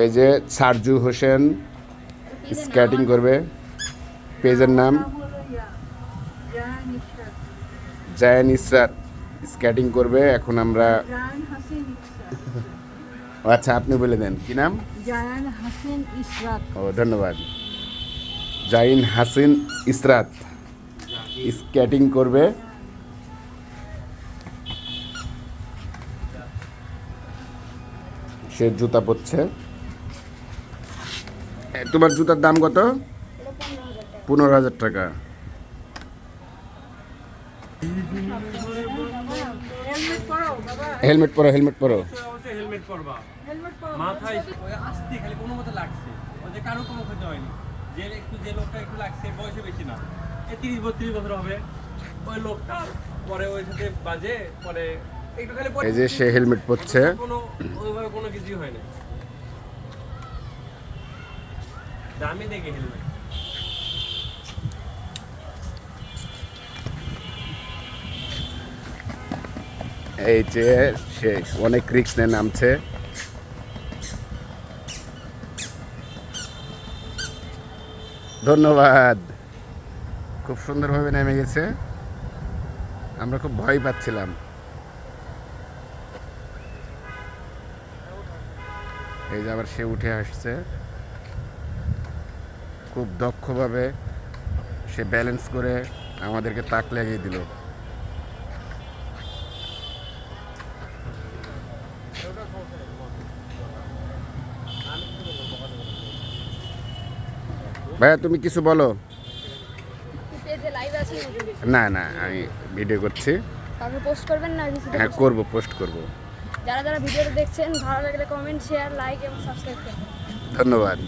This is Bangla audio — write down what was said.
এই যে সারজু হোসেন স্কেটিং করবে, পেজের নাম জায়ান ইসরাত স্কেটিং করবে। এখন আমরা আচ্ছা আপনি বলে দেন কি নাম? জায়ান হাসিন ইসরাত। ও ধন্যবাদ। জাইন হাসিন ইসরাত স্কেটিং করবে। সে জুতা পরছে। তোমার জুতার দাম কত? 15,000 টাকা। হেলমেট পরো, হেলমেট পরো। হেলমেট পরবা, মাথায় আস্তে খালি কোনো মতে লাগছে, ওই যে কারো কোনো ক্ষতি হয়নি। যে লোকটা একটু লাগছে বয়সে বেশি না, 30-32 বছর হবে। ওই লোকটা পরে ওই সাথে বাজে পরে একটু খালি এই যে সে হেলমেট পরছে। কোনো ওইভাবে কোনো কিছুই হয় না। দামি দেখে হেলমেট। এই যে সে অনেক রিস্ক নিয়ে নামছে। ধন্যবাদ। খুব সুন্দরভাবে নেমে গেছে। আমরা খুব ভয় পাচ্ছিলাম। এই যে আবার সে উঠে আসছে। খুব দক্ষভাবে সে ব্যালেন্স করে আমাদেরকে তাক লাগিয়ে দিল। ভাইয়া তুমি কিছু বলো। পেজে লাইভ আছে নাকি? না না আমি ভিডিও করছি। আপনি পোস্ট করবেন না কিছু? হ্যাঁ করব, পোস্ট করব। যারা যারা ভিডিওটা দেখছেন ভালো লাগলে কমেন্ট, শেয়ার, লাইক এবং সাবস্ক্রাইব করবেন। ধন্যবাদ।